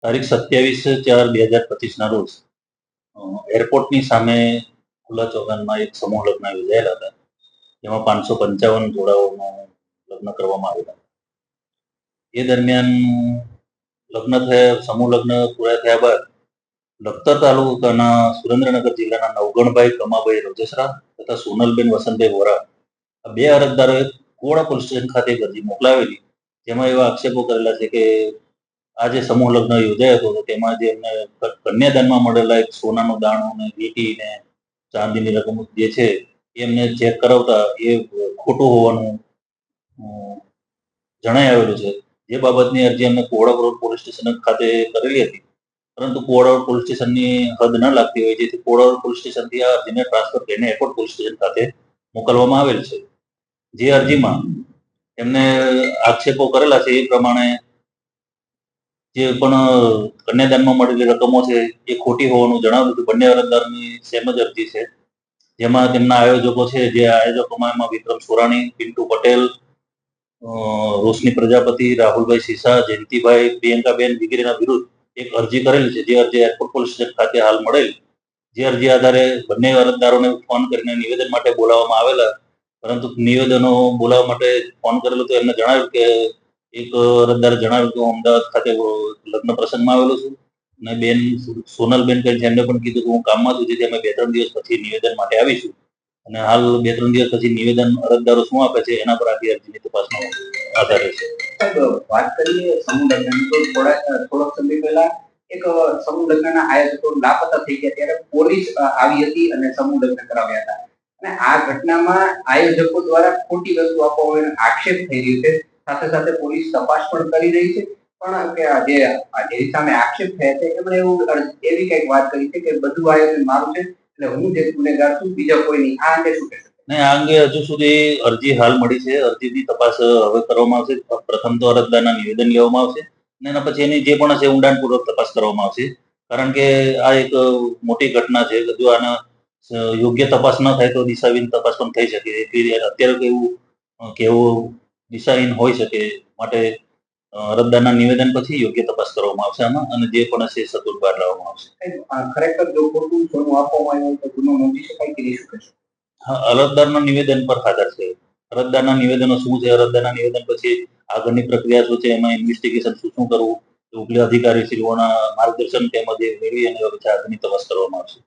તારીખ 27/4/2025 ના રોજ એરપોર્ટની સામે ખુલ્લા ચોગાનમાં એક સમૂહ લગ્ન યોજાયેલા હતા. જેમાં 555 જોડાઓનું લગ્ન કરવામાં આવેલા. એ દરમિયાન સમૂહ લગ્ન પૂરા થયા બાદ લખતર તાલુકાના સુરેન્દ્રનગર જિલ્લાના નવગણભાઈ કમાભાઈ રોજેસરા તથા સોનલબેન વસંતભાઈ વોરા આ બે અરજદારોએ કોડા પોલીસ સ્ટેશન ખાતે એક અરજી મોકલાવેલી. જેમાં એવા આક્ષેપો કરેલા છે કે આ જે સમૂહ લગ્ન યોજાયો હતો તેમાં જે એમને કન્યાદાનમાં મળેલા એક સોનાનો દાણો ને વીંટી ને ચાંદીની રકમ જે છે એ એમને ચેક કરાવતા એ ખોટું હોવાનું જણાઈ આવેલું છે. જે બાબતની અરજી એમને કોહડા રોડ પોલીસ સ્ટેશન ખાતે કરેલી હતી. પરંતુ કોહડા રોડ પોલીસ સ્ટેશનની હદ ન લાગતી હોય જેથી કોહડા રોડ પોલીસ સ્ટેશનથી આ અરજીને ટ્રાન્સફર કરીને એરપોર્ટ પોલીસ સ્ટેશન ખાતે મોકલવામાં આવેલ છે. જે અરજીમાં એમને આક્ષેપો કરેલા છે એ પ્રમાણે જે પણ કન્યાદાનમાં મળેલી રકમો છે એ ખોટી હોવાનું જણાવ્યું હતું. બંને અરજદારની સેમ જ અરજી છે. જેમાં તેમના આયોજકો છે જે આયોજકોમાં એમાં વિક્રમ સોરાણી, પિન્ટુ પટેલ, રોશની પ્રજાપતિ, રાહુલભાઈ સીસા, જયંતિભાઈ, પ્રિયંકાબેન વગેરેના વિરુદ્ધ એક અરજી કરેલી છે. જે અરજી એરપોર્ટ પોલીસ સ્ટેશન ખાતે હાલ મળેલ. જે અરજી આધારે બંને અરજદારોને ફોન કરીને નિવેદન માટે બોલાવવામાં આવેલા. પરંતુ નિવેદનો બોલાવવા માટે ફોન કરેલો તો એમને જણાવ્યું કે એક અરજદારે જણાવ્યું કે હું અમદાવાદ ખાતે લગ્ન પ્રસંગમાં આવેલો છું અને બેન સોનલબેન કરીને એમને પણ કીધું કે હું કામમાં છું જેથી અમે 2-3 દિવસ પછી નિવેદન માટે આવીશું. અને હાલ 2-3 દિવસ પછી નિવેદન અરજદારો શું આપે છે એના પર આખી અરજીની તપાસનો આધાર રહેશે. વાત કરીએ સમૂહ લગ્નની તો થોડોક સમય પહેલા એક સમૂહ લગ્નના આયોજકો લાપતા થઈ ગયા ત્યારે પોલીસ આવી હતી અને સમૂહ લગ્ન કરાવ્યા હતા. અને આ ઘટનામાં આયોજકો દ્વારા ખોટી વસ્તુ આપવાનો આક્ષેપ થઈ રહ્યો છે. સાથે સાથે પોલીસ તપાસ પણ કરી રહી છે. પણ કે જે સામે આક્ષેપ થયા છે એમણે એવી કઈક વાત કરી છે કે બધું આયોજન મારું છે એટલે હું જે ગુનેગાર છું બીજા કોઈ નહીં. આ અંગે શું કહેશો? નહીં, આ અંગે હજુ સુધી અરજી હાલ મળી છે. અરજીની તપાસ હવે કરવામાં આવશે. પ્રથમ તો અરજદારના નિવેદન લેવામાં આવશે અને એના પછી એની જે પણ હશે ઊંડાણપૂર્વક તપાસ કરવામાં આવશે. કારણ કે આ એક મોટી ઘટના છે. જો આના યોગ્ય તપાસ ન થાય તો દિશાહીન તપાસ પણ થઈ શકે. અત્યારે કેવું દિશાહીન હોઈ શકે. માટે અરજદારના નિવેદન પછી યોગ્ય તપાસ કરવામાં આવશે આમાં અને જે પણ હશે સતુર બહાર લાવવામાં આવશે. ખરેખર જો ખોટું સોનું આપવામાં આવ્યું તો ગુનો નોંધી શકાય કે શું કહેશો? હા, અરજદારના નિવેદન પર આધાર છે. અરજદારના નિવેદનો શું છે, અરજદારના નિવેદન પછી આગળની પ્રક્રિયા શું છે, એમાં ઇન્વેસ્ટિગેશન શું કરવું, ઉપલા અધિકારીશ્રીઓના માર્ગદર્શન તેમજ મેળવી અને પછી આગળની તપાસ કરવામાં આવશે.